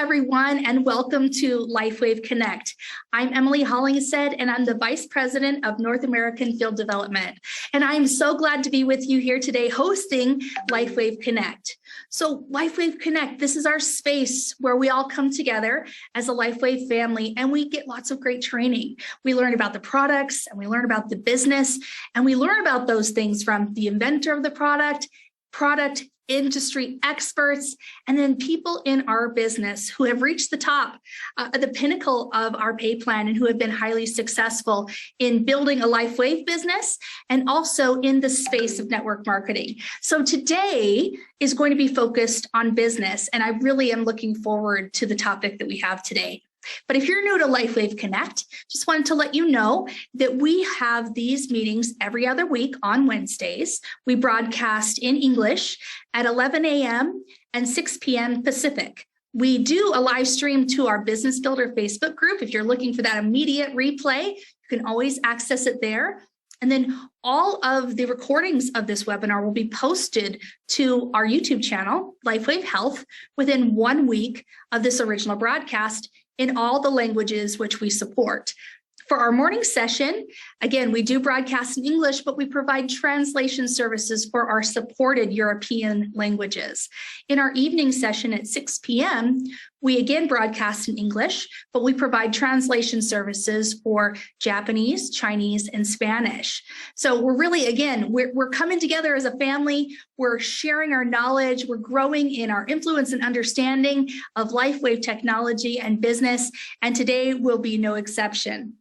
everyone, and welcome to LifeWave Connect. I'm Emily Hollingshead, and I'm the Vice President of North American Field Development. And I'm so glad to be with you here today hosting LifeWave Connect. So LifeWave Connect, this is our space where we all come together as a LifeWave family, and we get lots of great training. We learn about the products, and we learn about the business, and we learn about those things from the inventor of the product industry experts, and then people in our business who have reached the top, the pinnacle of our pay plan, and who have been highly successful in building a LifeWave business and also in the space of network marketing. So today is going to be focused on business, and I really am looking forward to the topic that we have today. But if you're new to LifeWave Connect, just wanted to let you know that we have these meetings every other week on Wednesdays. We broadcast in English at 11 a.m. and 6 p.m. Pacific. We do a live stream to our Business Builder Facebook group. If you're looking for that immediate replay, you can always access it there. And then all of the recordings of this webinar will be posted to our YouTube channel, LifeWave Health, within 1 week of this original broadcast in all the languages which we support. For our morning session, again, we do broadcast in English, but we provide translation services for our supported European languages. In our evening session at 6 p.m., we again broadcast in English, but we provide translation services for Japanese, Chinese, and Spanish. So we're really, again, we're coming together as a family. We're sharing our knowledge. We're growing in our influence and understanding of LifeWave technology and business, and today will be no exception.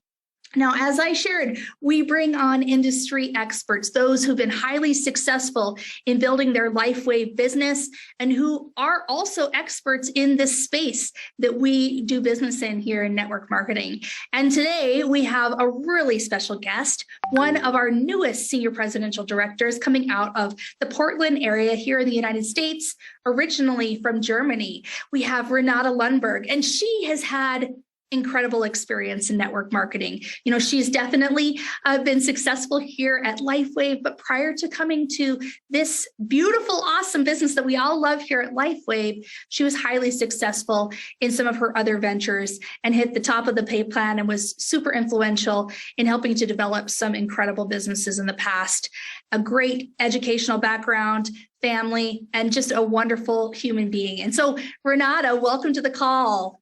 Now, as I shared, we bring on industry experts, those who've been highly successful in building their LifeWave business and who are also experts in this space that we do business in here in network marketing. And today we have a really special guest, one of our newest senior presidential directors coming out of the Portland area here in the United States, originally from Germany. We have Renata Lundberg, and she has had incredible experience in network marketing. You know, she's definitely been successful here at LifeWave, but prior to coming to this beautiful, awesome business that we all love here at LifeWave, she was highly successful in some of her other ventures and hit the top of the pay plan and was super influential in helping to develop some incredible businesses in the past. A great educational background, family, and just a wonderful human being. And so, Renata, welcome to the call.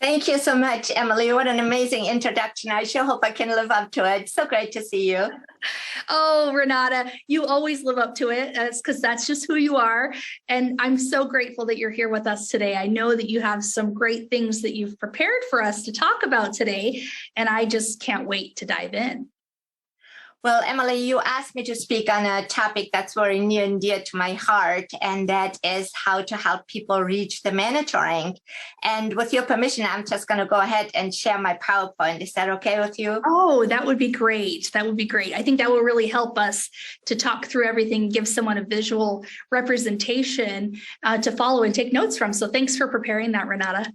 Thank you so much, Emily. What an amazing introduction. I sure hope I can live up to it. So great to see you. Oh, Renata, you always live up to it. It's because that's just who you are. And I'm so grateful that you're here with us today. I know that you have some great things that you've prepared for us to talk about today, and I just can't wait to dive in. Well, Emily, you asked me to speak on a topic that's very near and dear to my heart, and that is how to help people reach the manager rank. And with your permission, I'm just going to go ahead and share my PowerPoint. Is that okay with you? Oh, that would be great. That would be great. I think that will really help us to talk through everything, give someone a visual representation to follow and take notes from. So thanks for preparing that, Renata.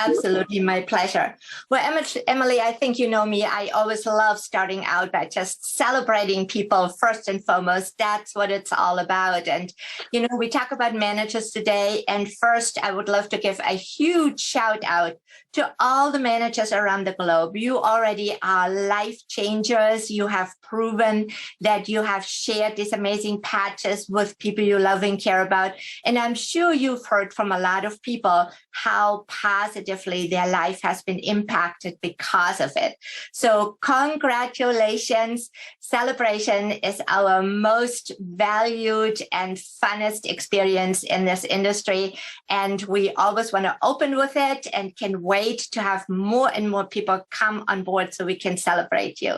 Absolutely, my pleasure. Well, Emily, I think you know me. I always love starting out by just celebrating people first and foremost. That's what it's all about. And, you know, we talk about managers today. And first, I would love to give a huge shout out to all the managers around the globe. You already are life changers. You have proven that you have shared these amazing patches with people you love and care about. And I'm sure you've heard from a lot of people how positively their life has been impacted because of it. So congratulations. Celebration is our most valued and funnest experience in this industry. And we always want to open with it and can wait to have more and more people come on board so we can celebrate you.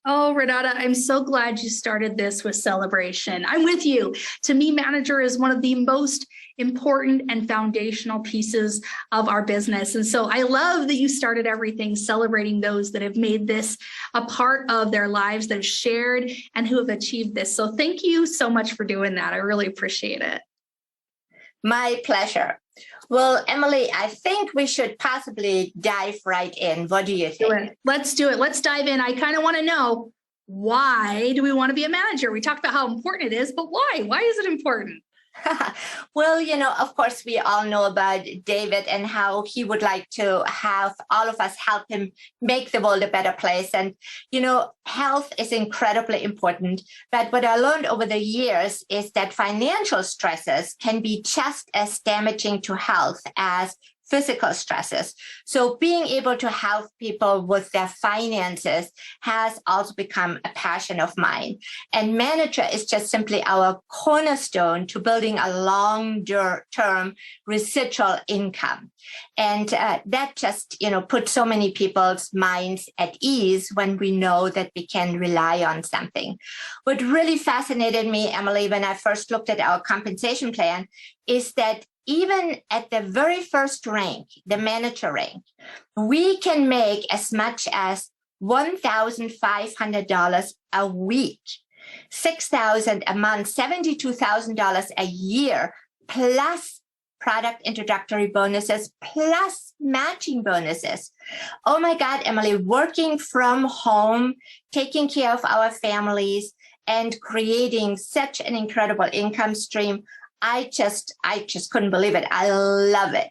Oh, Renata, I'm so glad you started this with celebration. I'm with you. To me, manager is one of the most important and foundational pieces of our business. And so I love that you started everything celebrating those that have made this a part of their lives, that have shared and who have achieved this. So thank you so much for doing that. I really appreciate it. My pleasure. Well, Emily, I think we should possibly dive right in. What do you think? Let's do it. Let's dive in. I kind of want to know, why do we want to be a manager? We talked about how important it is, but why? Why is it important? Well, of course, we all know about David and how he would like to have all of us help him make the world a better place. And, health is incredibly important. But what I learned over the years is that financial stresses can be just as damaging to health as physical stresses. So being able to help people with their finances has also become a passion of mine. And Manager is just simply our cornerstone to building a long-term residual income. And that just, puts so many people's minds at ease when we know that we can rely on something. What really fascinated me, Emily, when I first looked at our compensation plan is that even at the very first rank, the Manager rank, we can make as much as $1,500 a week, $6,000 a month, $72,000 a year, plus product introductory bonuses, plus matching bonuses. Oh my God, Emily, working from home, taking care of our families, and creating such an incredible income stream. I just couldn't believe it. I love it.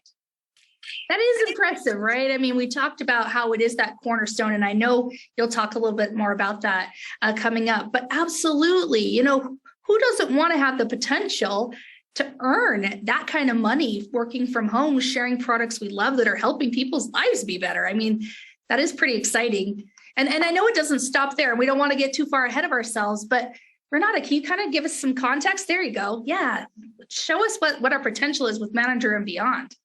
That is impressive, right? I mean, we talked about how it is that cornerstone, and I know you'll talk a little bit more about that coming up. But absolutely, who doesn't want to have the potential to earn that kind of money working from home, sharing products we love that are helping people's lives be better? I mean, that is pretty exciting. And I know it doesn't stop there, and we don't want to get too far ahead of ourselves, but Renata, can you kind of give us some context? There you go. Yeah. Show us what our potential is with Manager and beyond.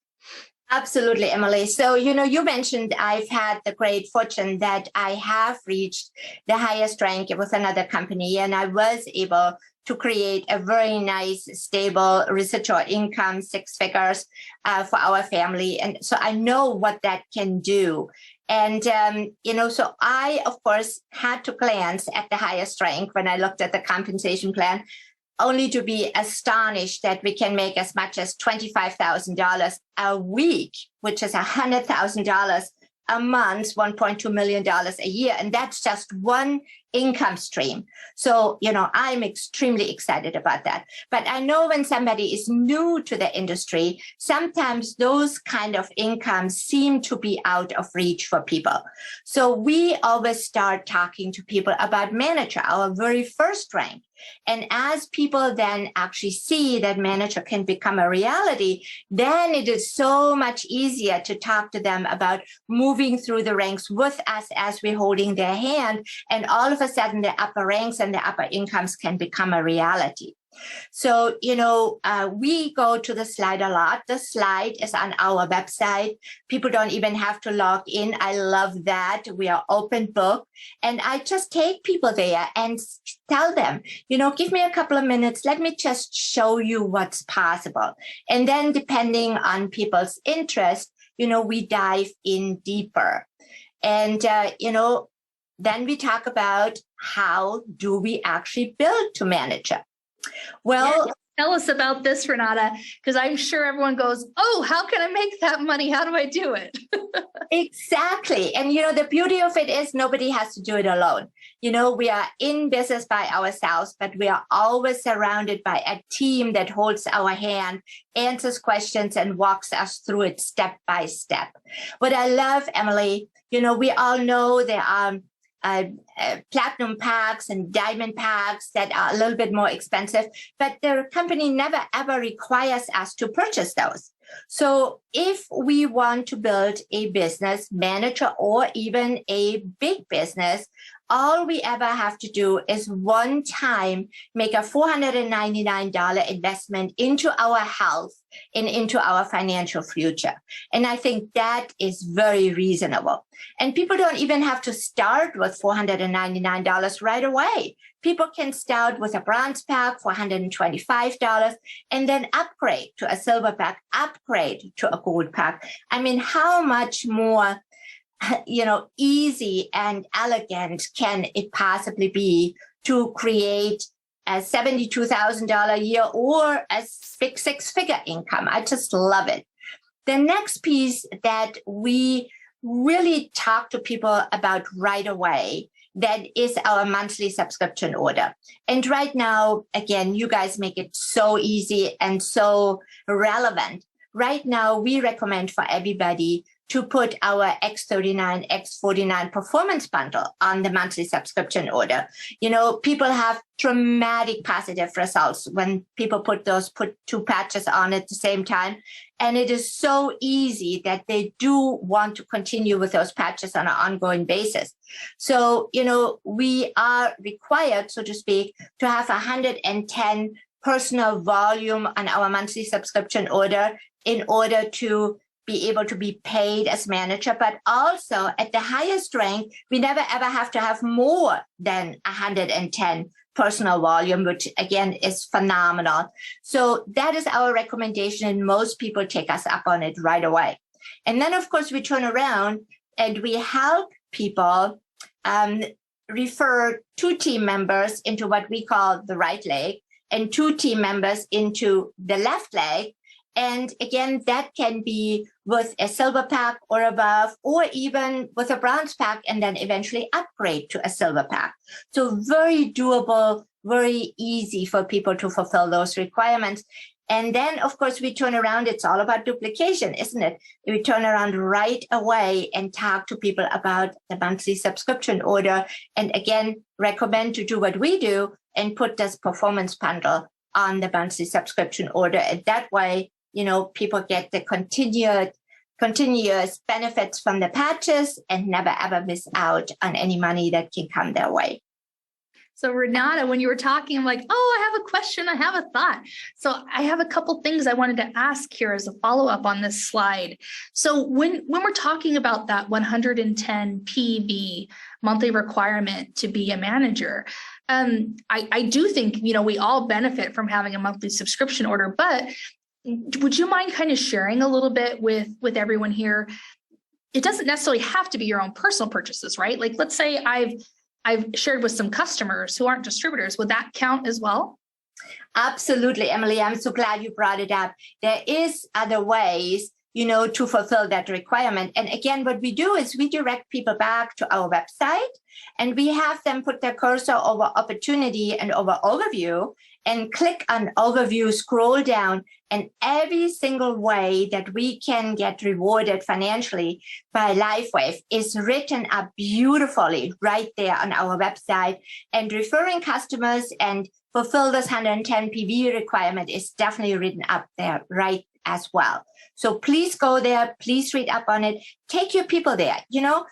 Absolutely, Emily. So, you mentioned I've had the great fortune that I have reached the highest rank with another company, and I was able to create a very nice, stable residual income, 6 figures for our family. And so I know what that can do. And, so I, of course, had to glance at the highest rank when I looked at the compensation plan, only to be astonished that we can make as much as $25,000 a week, which is $100,000 a month, $1.2 million a year. And that's just one income stream. So, I'm extremely excited about that. But I know when somebody is new to the industry, sometimes those kind of incomes seem to be out of reach for people. So we always start talking to people about Manager, our very first rank. And as people then actually see that Manager can become a reality, then it is so much easier to talk to them about moving through the ranks with us as we're holding their hand. And all of a sudden, the upper ranks and the upper incomes can become a reality. So, we go to the slide a lot. The slide is on our website. People don't even have to log in. I love that. We are open book. And I just take people there and tell them, give me a couple of minutes. Let me just show you what's possible. And then depending on people's interest, we dive in deeper. And, then we talk about how do we actually build to Manager. Well, yeah, tell us about this, Renata, because I'm sure everyone goes, oh, how can I make that money? How do I do it? Exactly. And, the beauty of it is nobody has to do it alone. We are in business by ourselves, but we are always surrounded by a team that holds our hand, answers questions, and walks us through it step by step. What I love, Emily, we all know there are platinum packs and diamond packs that are a little bit more expensive, but the company never ever requires us to purchase those. So if we want to build a business, Manager, or even a big business, all we ever have to do is one time make a $499 investment into our health and into our financial future. And I think that is very reasonable. And people don't even have to start with $499 right away. People can start with a bronze pack for $125 and then upgrade to a silver pack, upgrade to a gold pack. I mean, how much more easy and elegant can it possibly be to create a $72,000 a year or a 6-figure income? I just love it. The next piece that we really talk to people about right away, that is our monthly subscription order. And right now, again, you guys make it so easy and so relevant. Right now, we recommend for everybody to put our X39, X49 performance bundle on the monthly subscription order. You know, people have dramatic positive results when people put two patches on at the same time. And it is so easy that they do want to continue with those patches on an ongoing basis. So, you know, we are required, so to speak, to have 110 personal volume on our monthly subscription order in order to be able to be paid as manager, but also at the highest rank, we never ever have to have more than 110 personal volume, which again is phenomenal. So that is our recommendation, and most people take us up on it right away. And then, of course, we turn around and we help people refer 2 team members into what we call the right leg and 2 team members into the left leg. And again, that can be with a silver pack or above, or even with a bronze pack, and then eventually upgrade to a silver pack. So very doable, very easy for people to fulfill those requirements. And then, of course, we turn around. It's all about duplication, isn't it? We turn around right away and talk to people about the monthly subscription order. And again, recommend to do what we do and put this performance bundle on the monthly subscription order. And that way, you know, people get the continuous benefits from the patches and never ever miss out on any money that can come their way. So Renata, when you were talking, I'm like, oh, I have a question, I have a thought. So I have a couple things I wanted to ask here as a follow-up on this slide. So when we're talking about that 110 PV monthly requirement to be a manager, I do think, you know, we all benefit from having a monthly subscription order, but would you mind kind of sharing a little bit with everyone here? It doesn't necessarily have to be your own personal purchases, right? Like, let's say I've shared with some customers who aren't distributors. Would that count as well? Absolutely, Emily. I'm so glad you brought it up. There is other ways, you know, to fulfill that requirement. And again, what we do is we direct people back to our website, and we have them put their cursor over opportunity and over overview and click on overview, scroll down, and every single way that we can get rewarded financially by LifeWave is written up beautifully right there on our website. And referring customers and fulfill this 110 PV requirement is definitely written up there right as well. So please go there, please read up on it, take your people there, you know.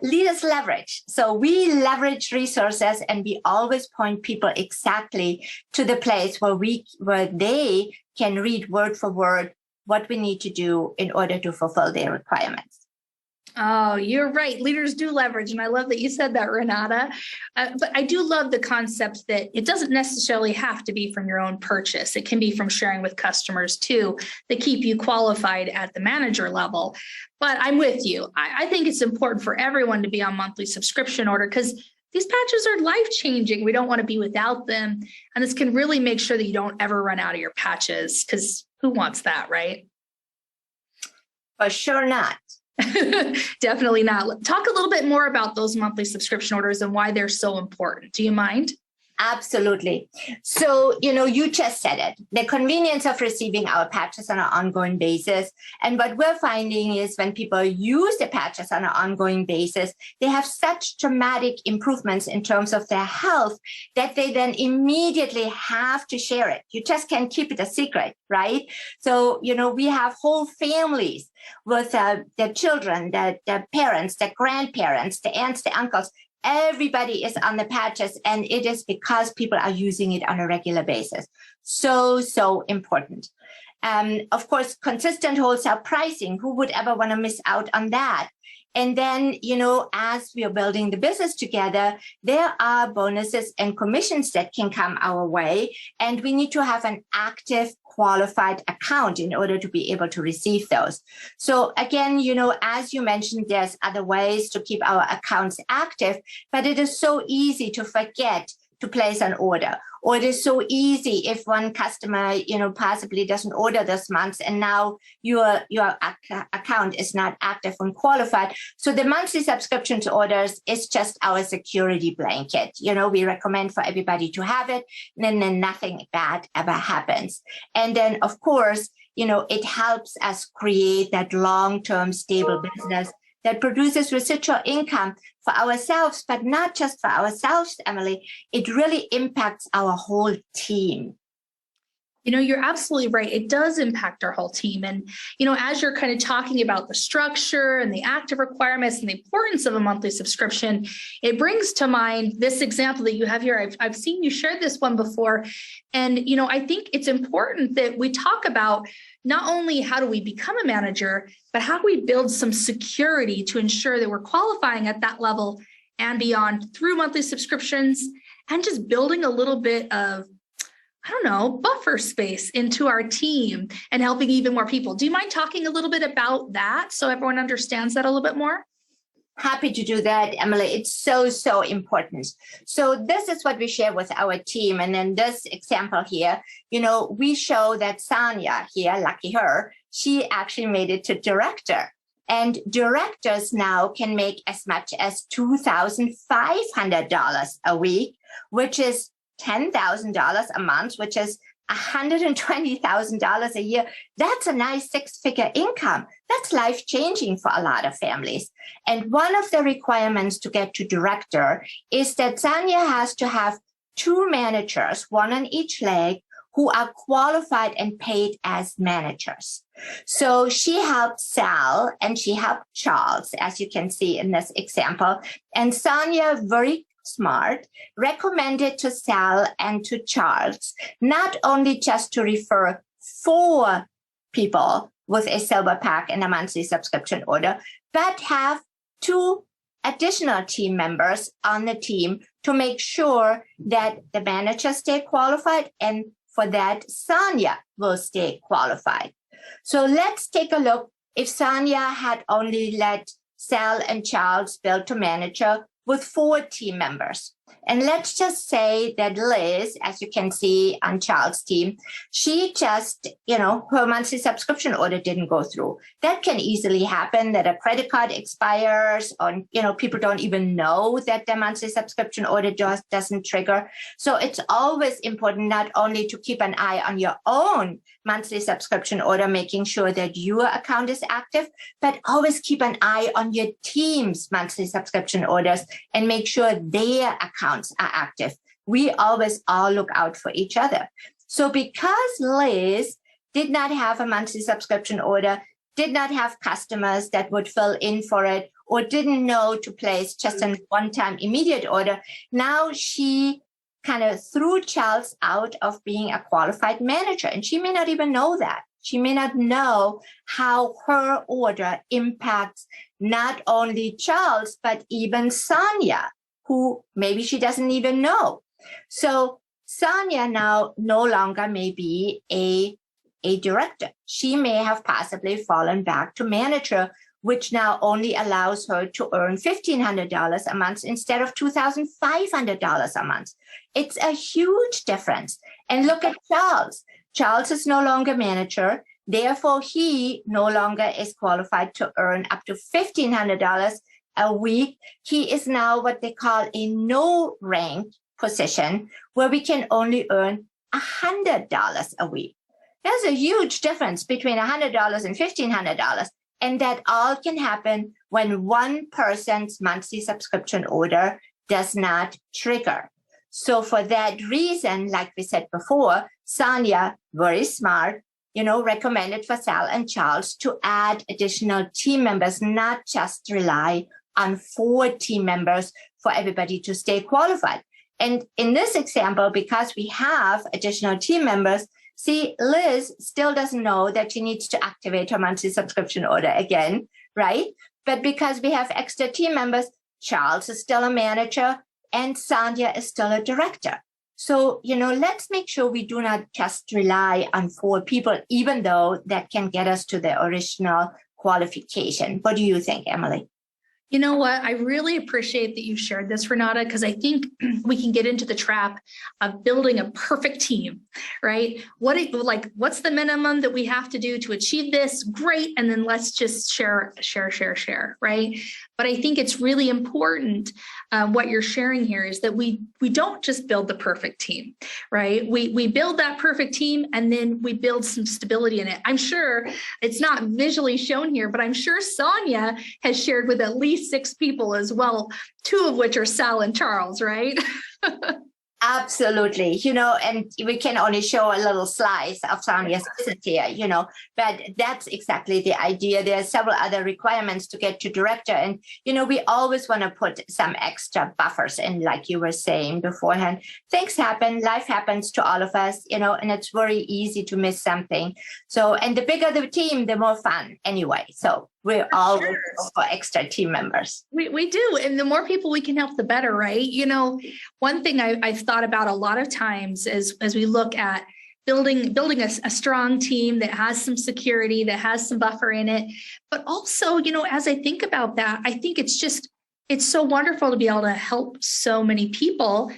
Leaders leverage. So we leverage resources, and we always point people exactly to the place where they can read word for word what we need to do in order to fulfill their requirements. Oh, you're right. Leaders do leverage. And I love that you said that, Renata. But I do love the concept that it doesn't necessarily have to be from your own purchase. It can be from sharing with customers too, that keep you qualified at the manager level. But I'm with you. I think it's important for everyone to be on monthly subscription order because these patches are life-changing. We don't want to be without them. And this can really make sure that you don't ever run out of your patches, because who wants that, right? For sure not. Definitely not. Talk a little bit more about those monthly subscription orders and why they're so important. Do you mind? Absolutely. So, you know, you just said it, the convenience of receiving our patches on an ongoing basis. And what we're finding is when people use the patches on an ongoing basis, they have such dramatic improvements in terms of their health that they then immediately have to share it. You just can't keep it a secret, right? So, you know, we have whole families with their children, their parents, their grandparents, the aunts, the uncles. Everybody is on the patches, and it is because people are using it on a regular basis. So important. Of course, consistent wholesale pricing. Who would ever want to miss out on that? And then, you know, as we are building the business together, there are bonuses and commissions that can come our way. And we need to have an active, qualified account in order to be able to receive those. So again, you know, as you mentioned, there's other ways to keep our accounts active, but it is so easy to forget to place an order. Or it is so easy if one customer, possibly doesn't order this month and now your account is not active and qualified. So the monthly subscription to orders is just our security blanket. We recommend for everybody to have it, and then nothing bad ever happens. And then, of course, it helps us create that long-term stable business that produces residual income for ourselves, but not just for ourselves, Emily. It really impacts our whole team. You're absolutely right. It does impact our whole team. And, as you're kind of talking about the structure and the active requirements and the importance of a monthly subscription, it brings to mind this example that you have here. I've seen you share this one before. And, I think it's important that we talk about not only how do we become a manager, but how do we build some security to ensure that we're qualifying at that level and beyond through monthly subscriptions and just building a little bit of buffer space into our team and helping even more people. Do you mind talking a little bit about that so everyone understands that a little bit more? Happy to do that, Emily. It's so, so important. So this is what we share with our team. And in this example here, we show that Sonia here, lucky her, she actually made it to director. And directors now can make as much as $2,500 a week, which is $10,000 a month, which is $120,000 a year. That's a nice six-figure income. That's life-changing for a lot of families. And one of the requirements to get to director is that Sanya has to have 2 managers, one on each leg, who are qualified and paid as managers. So she helped Sal and she helped Charles, as you can see in this example. And Sanya, very smart, recommended to Sal and to Charles, not only just to refer 4 people with a silver pack and a monthly subscription order, but have 2 additional team members on the team to make sure that the managers stay qualified, and for that, Sonia will stay qualified. So let's take a look. If Sonia had only let Sal and Charles build to manager with 4 team members. And let's just say that Liz, as you can see on Charles' team, she just, her monthly subscription order didn't go through. That can easily happen, that a credit card expires, or, people don't even know that their monthly subscription order just doesn't trigger. So it's always important not only to keep an eye on your own monthly subscription order, making sure that your account is active, but always keep an eye on your team's monthly subscription orders and make sure their accounts are active. We always all look out for each other. So because Liz did not have a monthly subscription order, did not have customers that would fill in for it, or didn't know to place just a one-time immediate order, now she kind of threw Charles out of being a qualified manager. And she may not even know that. She may not know how her order impacts not only Charles, but even Sonia, who maybe she doesn't even know. So Sonia now no longer may be a director. She may have possibly fallen back to manager, which now only allows her to earn $1,500 a month instead of $2,500 a month. It's a huge difference. And look at Charles. Charles is no longer manager. Therefore, he no longer is qualified to earn up to $1,500 a week. He is now what they call a no rank position, where we can only earn $100 a week. There's a huge difference between $100 and $1,500. And that all can happen when one person's monthly subscription order does not trigger. So for that reason, like we said before, Sonia, very smart, recommended for Sal and Charles to add additional team members, not just rely on 4 team members for everybody to stay qualified. And in this example, because we have additional team members, see, Liz still doesn't know that she needs to activate her monthly subscription order again, right? But because we have extra team members, Charles is still a manager and Sonia is still a director. So, let's make sure we do not just rely on 4 people, even though that can get us to the original qualification. What do you think, Emily? You know what? I really appreciate that you shared this, Renata, because I think we can get into the trap of building a perfect team, right? What's the minimum that we have to do to achieve this? Great. And then let's just share, right? But I think it's really important what you're sharing here is that we don't just build the perfect team, right? We build that perfect team and then we build some stability in it. I'm sure it's not visually shown here, but I'm sure Sonia has shared with at least 6 people as well, 2 of which are Sal and Charles, right? Absolutely, and we can only show a little slice of Sonia's visit here, but that's exactly the idea. There are several other requirements to get to director. And, we always want to put some extra buffers in, like you were saying beforehand. Things happen, life happens to all of us, and it's very easy to miss something. So, and the bigger the team, the more fun anyway. So we're all for extra team members. We do. And the more people we can help, the better, right? One thing I've thought about a lot of times as we look at building a strong team that has some security, that has some buffer in it. But also, as I think about that, I think it's so wonderful to be able to help so many people.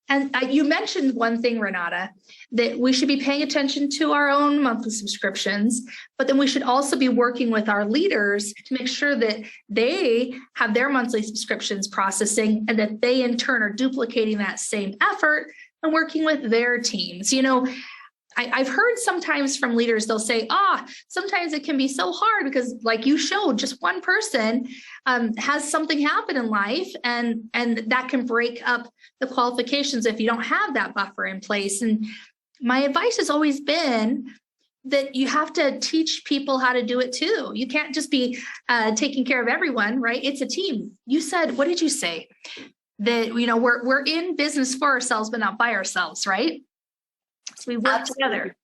And you mentioned one thing, Renata, that we should be paying attention to our own monthly subscriptions, but then we should also be working with our leaders to make sure that they have their monthly subscriptions processing and that they in turn are duplicating that same effort and working with their teams. I've heard sometimes from leaders, they'll say, sometimes it can be so hard because like you showed, just one person has something happen in life and that can break up the qualifications if you don't have that buffer in place. And my advice has always been that you have to teach people how to do it too. You can't just be taking care of everyone, right? It's a team. You said, what did you say? That, we're in business for ourselves, but not by ourselves, right? So we work together.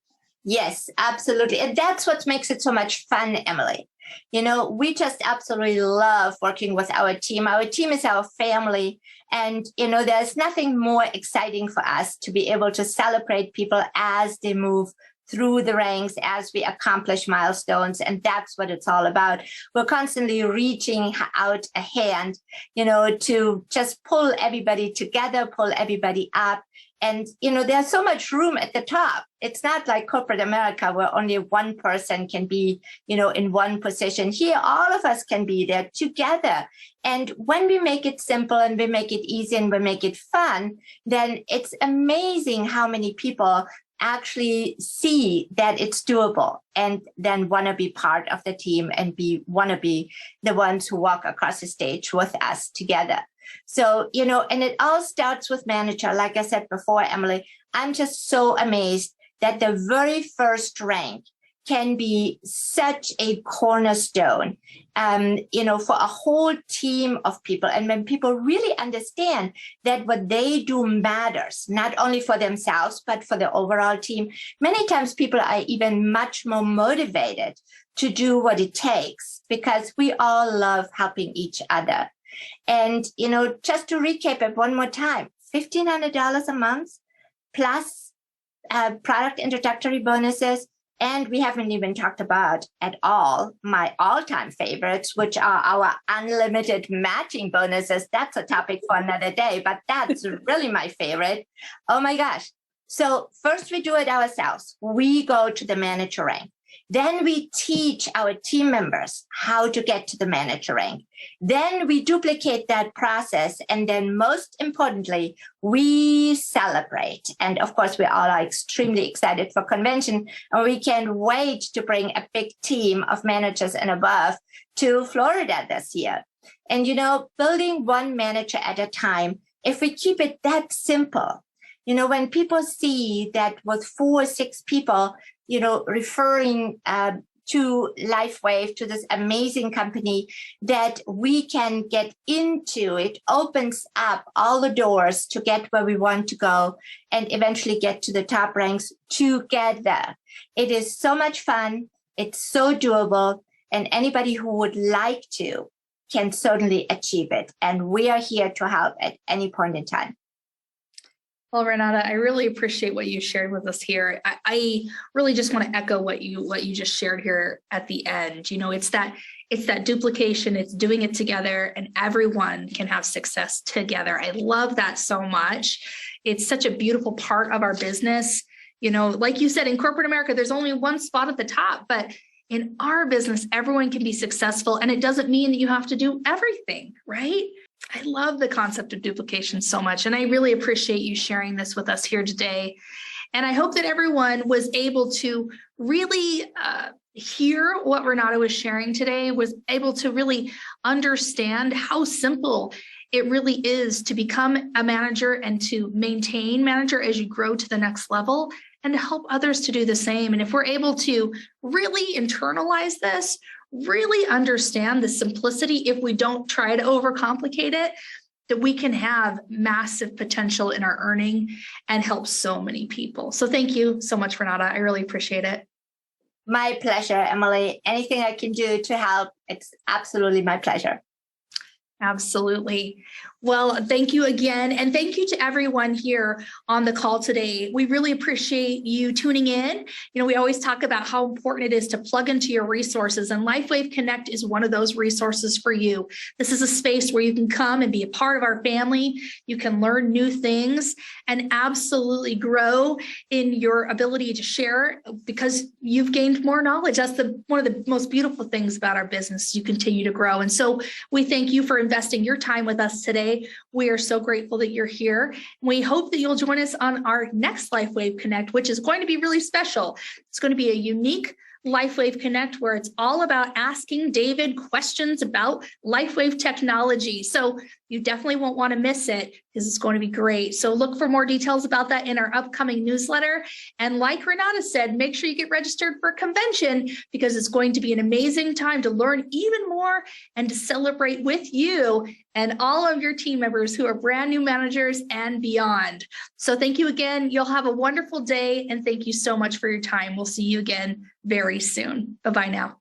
Yes, absolutely. And that's what makes it so much fun, Emily. We just absolutely love working with our team. Our team is our family. And, there's nothing more exciting for us to be able to celebrate people as they move through the ranks, as we accomplish milestones. And that's what it's all about. We're constantly reaching out a hand, to just pull everybody together, pull everybody up. And, there's so much room at the top. It's not like corporate America where only one person can be, in one position. Here, all of us can be there together. And when we make it simple and we make it easy and we make it fun, then it's amazing how many people actually see that it's doable and then want to be part of the team and want to be the ones who walk across the stage with us together. So, and it all starts with manager. Like I said before, Emily, I'm just so amazed that the very first rank can be such a cornerstone, for a whole team of people. And when people really understand that what they do matters, not only for themselves, but for the overall team, many times people are even much more motivated to do what it takes because we all love helping each other. And, just to recap it one more time, $1,500 a month plus product introductory bonuses. And we haven't even talked about at all my all-time favorites, which are our unlimited matching bonuses. That's a topic for another day, but that's really my favorite. Oh my gosh. So first we do it ourselves. We go to the manager rank. Then we teach our team members how to get to the manager rank. Then we duplicate that process. And then most importantly, we celebrate. And of course, we all are extremely excited for convention. And we can't wait to bring a big team of managers and above to Florida this year. And, building one manager at a time, if we keep it that simple, when people see that with 4 or 6 people, referring to LifeWave, to this amazing company that we can get into, it opens up all the doors to get where we want to go and eventually get to the top ranks together. It is so much fun. It's so doable. And anybody who would like to can certainly achieve it. And we are here to help at any point in time. Well, Renata, I really appreciate what you shared with us here. I really just want to echo what you just shared here at the end. It's that duplication, it's doing it together, and everyone can have success together. I love that so much. It's such a beautiful part of our business. Like you said, in corporate America, there's only one spot at the top, but in our business, everyone can be successful, and it doesn't mean that you have to do everything, right? I love the concept of duplication so much, and I really appreciate you sharing this with us here today. And I hope that everyone was able to really hear what Renata was sharing today, was able to really understand how simple it really is to become a manager and to maintain manager as you grow to the next level, and to help others to do the same. And if we're able to really internalize this, really understand the simplicity, if we don't try to overcomplicate it, that we can have massive potential in our earning and help so many people. So thank you so much, Renata. I really appreciate it. My pleasure, Emily. Anything I can do to help, it's absolutely my pleasure. Absolutely. Well, thank you again. And thank you to everyone here on the call today. We really appreciate you tuning in. We always talk about how important it is to plug into your resources, and LifeWave Connect is one of those resources for you. This is a space where you can come and be a part of our family. You can learn new things and absolutely grow in your ability to share, because you've gained more knowledge. That's one of the most beautiful things about our business. You continue to grow. And so we thank you for investing your time with us today. We are so grateful that you're here. We hope that you'll join us on our next LifeWave Connect, which is going to be really special. It's going to be a unique LifeWave Connect where it's all about asking David questions about LifeWave technology. So you definitely won't want to miss it, because it's going to be great. So look for more details about that in our upcoming newsletter. And like Renata said, make sure you get registered for a convention, because it's going to be an amazing time to learn even more and to celebrate with you and all of your team members who are brand new managers and beyond. So thank you again. You'll have a wonderful day, and thank you so much for your time. We'll see you again very soon. Bye-bye now.